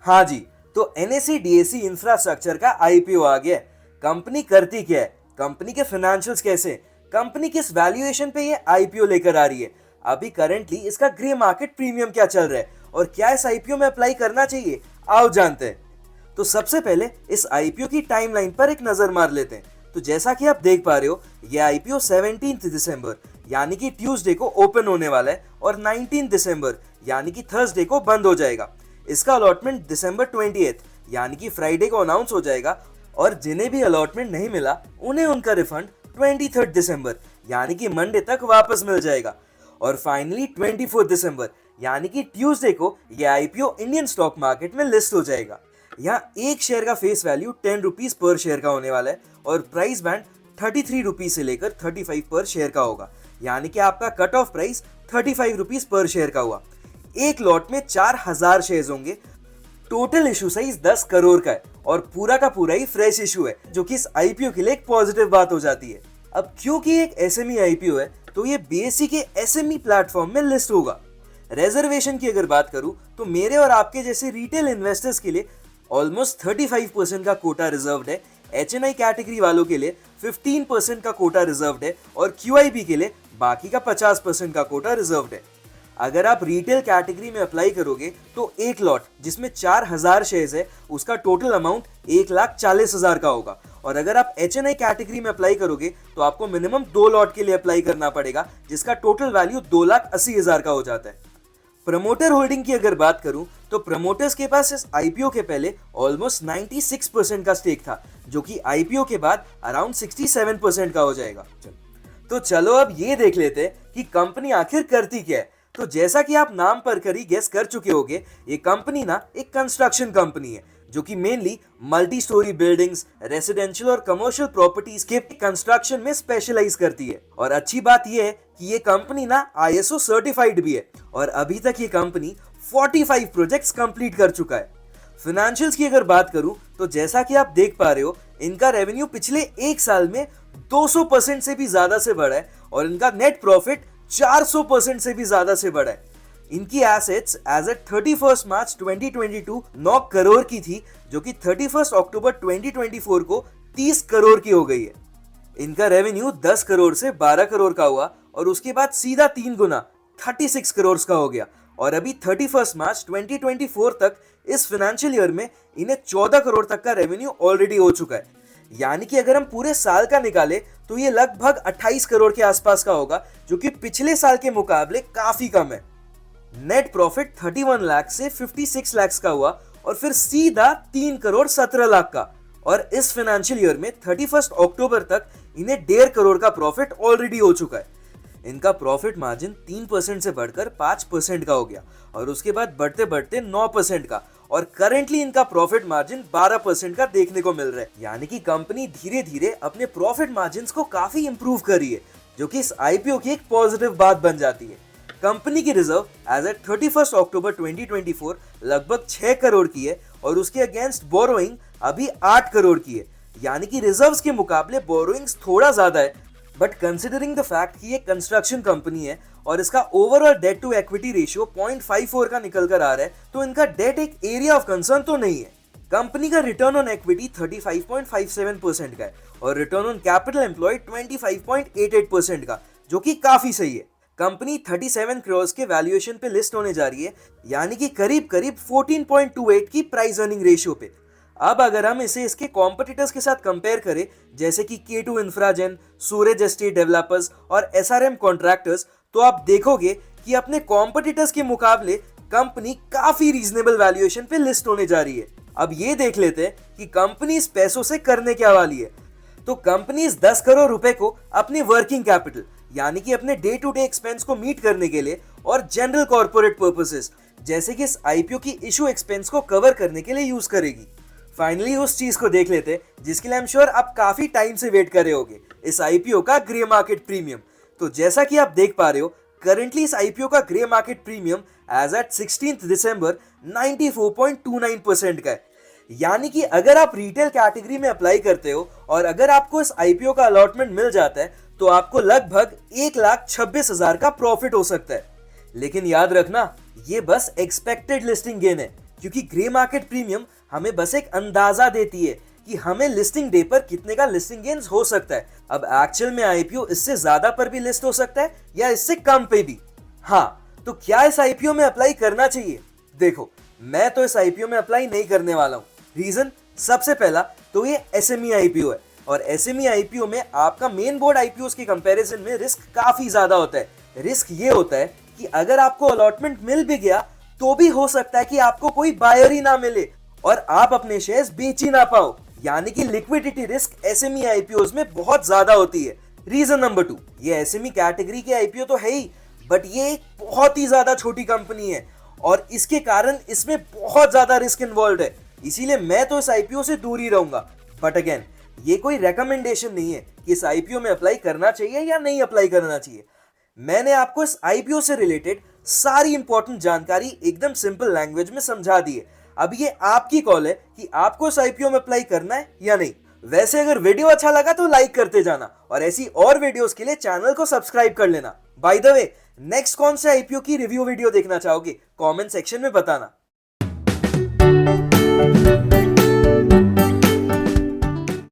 हाँ जी, तो NSE-DSE infrastructure का IPO आ गया है। कंपनी करती क्या है, कंपनी के फाइनेंशियल्स कैसे, कंपनी किस वैल्यूएशन पे ये IPO लेकर आ रही है, अभी करंटली इसका ग्रे मार्केट प्रीमियम क्या चल रहा है और क्या इस IPO में अप्लाई करना चाहिए, आओ जानते हैं। तो सबसे पहले इस IPO की टाइमलाइन पर एक नजर मार लेते हैं। तो जैसा कि आप देख पा रहे हो, ये IPO 17 दिसंबर यानी कि ट्यूसडे को ओपन होने वाला है और 19 दिसंबर यानी कि थर्सडे को बंद हो जाएगा। इसका अलॉटमेंट दिसंबर 28 यानी कि फ्राइडे को अनाउंस हो जाएगा और जिन्हें भी अलॉटमेंट नहीं मिला उन्हें उनका रिफंड 23 दिसंबर यानी कि मंडे तक वापस मिल जाएगा। और फाइनली 24 दिसंबर यानी कि ट्यूसडे को यह IPO इंडियन स्टॉक मार्केट में लिस्ट हो जाएगा। यहाँ एक शेयर का face value 10 rupees per share का होने वाला है और प्राइस बैंड 33 रुपीज से लेकर 35 पर शेयर का होगा, यानी कि आपका cut off price 35 rupees per share का हुआ। एक लॉट में 4000 शेयर होंगे। टोटल इशू साइज 10 करोड़ का है और पूरा का पूरा ही फ्रेश इशू है, जो कि इस IPO के लिए एक पॉजिटिव बात हो जाती है। अब क्योंकि एक SME IPO है तो ये BSE के SME प्लेटफॉर्म में लिस्ट होगा। रिजर्वेशन की अगर बात करूं तो मेरे और आपके जैसे रिटेल इन्वेस्टर्स के लिए ऑलमोस्ट 35% का कोटा रिजर्व्ड है, HNI कैटेगरी वालों के लिए 15% का कोटा रिजर्व्ड है और QIB के लिए बाकी का 50% का कोटा रिजर्व्ड है। अगर आप रिटेल कैटेगरी में अप्लाई करोगे तो एक लॉट जिसमें 4000 शेयर्स है उसका टोटल अमाउंट 1,40,000 का होगा और अगर आप HNI कैटेगरी में अप्लाई करोगे तो आपको मिनिमम 2 लॉट के लिए अप्लाई करना पड़ेगा जिसका टोटल वैल्यू 2,80,000 का हो जाता है। प्रमोटर होल्डिंग की अगर बात करूं तो प्रमोटर्स के पास इस IPO के पहले ऑलमोस्ट 96% का स्टेक था, जो कि IPO के बाद अराउंड 67% का हो जाएगा। तो चलो अब ये देख लेते हैं कि कंपनी आखिर करती क्या है। तो जैसा कि आप नाम पर करी गेस कर चुके होंगे, ये कंपनी ना एक कंस्ट्रक्शन कंपनी है जो कि mainly multi storey buildings, residential और कमर्शियल प्रॉपर्टीज के कंस्ट्रक्शन में स्पेशलाइज करती है। और अच्छी बात यह है कि ये कंपनी ना ISO सर्टिफाइड भी है और अभी तक ये कंपनी 45 प्रोजेक्ट्स कंप्लीट कर चुका है। फाइनेंशियल्स की अगर बात करूं तो जैसा कि आप देख पा रहे हो, इनका रेवेन्यू पिछले एक साल में 200% से भी ज्यादा से बढ़ा है और इनका नेट प्रॉफिट 400% से भी ज्यादा से बढ़ा है। इनकी एसेट्स एज एट 31 मार्च 2022 9 करोड़ की थी, जो कि 31 अक्टूबर 2024 को 30 करोड़ की हो गई है। इनका रेवेन्यू 10 करोड़ से 12 करोड़ का हुआ और उसके बाद सीधा 3 गुना 36 करोड़ का हो गया और अभी 31 मार्च 2024 तक इस फाइनेंशियल ईयर में इन्हें 14 करोड़ तक का रेवेन्यू ऑलरेडी हो चुका है। यानी कि अगर हम पूरे साल का निकाले तो ये लगभग 28 करोड़ के आसपास का होगा, जो कि पिछले साल के मुकाबले काफी कम है। नेट प्रॉफिट 31 लाख से 56 लाख का हुआ और फिर सीधा 3 करोड़ 17 लाख का। और इस फाइनेंशियल ईयर में 31 अक्टूबर तक इन्हें 1.5 करोड़ का प्रॉफिट ऑलरेडी हो चुका है। इनका प्रॉफिट मार्जिन 3% से बढ़कर 5% का हो गया और उसके बाद बढ़ते बढ़ते 9% का और करेंटली इनका प्रॉफिट मार्जिन 12% का देखने को मिल रहा है। यानी कि कंपनी धीरे धीरे अपने प्रॉफिट मार्जिन को काफी इंप्रूव कर रही है, जो कि इस IPO की एक पॉजिटिव बात बन जाती है। कंपनी की रिजर्व एज एट 31 अक्टूबर 2024 लगभग 6 करोड़ की है और उसके अगेंस्ट बोरोइंग अभी 8 करोड़ की है। यानी कि रिजर्व्स के मुकाबले बोरोइंग्स थोड़ा ज्यादा है, बट कंसिडरिंग द फैक्ट कि ये कंस्ट्रक्शन कंपनी है और इसका overall debt to equity ratio 0.54 का निकल कर आ रहा है, तो इनका डेट एक एरिया ऑफ कंसर्न तो नहीं है। कंपनी का रिटर्न ऑन इक्विटी 35.57% का है और रिटर्न ऑन कैपिटल एम्प्लॉयड 25.88% का, जो कि काफी सही है। कंपनी 37 करोड़ के वैल्यूएशन पे लिस्ट होने जा रही है, यानी कि करीब करीब 14.28 की प्राइस अर्निंग रेशियो पे। अब अगर हम इसे इसके कॉम्पिटिटर्स के साथ कंपेयर करें, जैसे कि K2 इंफ्राजेन, सूरज एस्टेट डेवलपर्स और SRM कॉन्ट्रैक्टर्स, तो आप देखोगे कि अपने कॉम्पिटिटर्स के मुकाबले कंपनी काफी रीजनेबल वैल्यूएशन पे लिस्ट होने जा रही है। अब ये देख लेते हैं कि कंपनी इस पैसों से करने क्या वाली है। तो कंपनी इस 10 करोड़ रुपए को अपने वर्किंग कैपिटल यानी कि अपने डे टू डे एक्सपेंस को मीट करने के लिए और जनरल कॉर्पोरेट पर्पसेस जैसे कि इस IPO की इशू एक्सपेंस को कवर करने के लिए यूज करेगी। फाइनली उस चीज को देख लेते हैं जिसके लिए आई एम श्योर आप काफी टाइम से वेट कर रहे होगे, इस IPO का ग्रे मार्केट प्रीमियम। तो जैसा कि आप देख पा रहे हो, करंटली इस IPO का grey market premium as at 16 दिसंबर 94.29% का है। यानी कि अगर आप रिटेल कैटेगरी में अप्लाई करते हो और अगर आपको इस IPO का अलॉटमेंट मिल जाता है तो आपको लगभग 1,26,000 का प्रॉफिट हो सकता है। लेकिन याद रखना, ये बस एक्सपेक्टेड लिस्टिंग गेन है, क्योंकि ग्रे मार्केट प्रीमियम हमें बस एक अंदाजा देती है कि हमें लिस्टिंग डे पर कितने का लिस्टिंग गेन्स हो सकता है। अब एक्चुअल में आईपीओ इससे ज्यादा पर भी लिस्ट हो सकता है या इससे कम पे भी। हाँ, तो क्या इस आईपीओ में अप्लाई करना चाहिए? देखो, मैं तो इस आईपीओ में अप्लाई नहीं करने वाला हूँ। रीजन, सबसे पहला तो ये एसएमई आईपीओ है और एसएमई आईपीओ में आपका मेन बोर्ड आईपीओ के कंपैरिजन में रिस्क काफी ज्यादा होता है। रिस्क ये होता है कि अगर आपको अलॉटमेंट मिल भी गया तो भी हो सकता है कि आपको कोई बायर ही ना मिले और आप अपने शेयर्स बेच ही ना पाओ, यानी कि लिक्विडिटी रिस्क एसएमई आईपीओज में बहुत ज्यादा होती है। रीजन नंबर 2, ये एसएमई कैटेगरी के आईपीओ तो है ही, बट ये एक बहुत ही ज्यादा छोटी कंपनी है और इसके कारण इसमें बहुत ज्यादा रिस्क इन्वॉल्व है। इसीलिए मैं तो इस आईपीओ से दूर ही रहूंगा। बट अगेन, ये कोई रेकमेंडेशन नहीं है कि इस आईपीओ में अप्लाई करना चाहिए या नहीं अप्लाई करना चाहिए। मैंने आपको इस आईपीओ से रिलेटेड सारी इंपॉर्टेंट जानकारी एकदम सिंपल लैंग्वेज में समझा दी है। अब ये आपकी कॉल है कि आपको इस आईपीओ में अप्लाई करना है या नहीं। वैसे अगर वीडियो अच्छा लगा तो लाइक करते जाना और ऐसी और वीडियोस के लिए चैनल को सब्सक्राइब कर लेना। बाय द वे, नेक्स्ट कौन से आईपीओ की रिव्यू वीडियो देखना चाहोगे? कमेंट सेक्शन में बताना।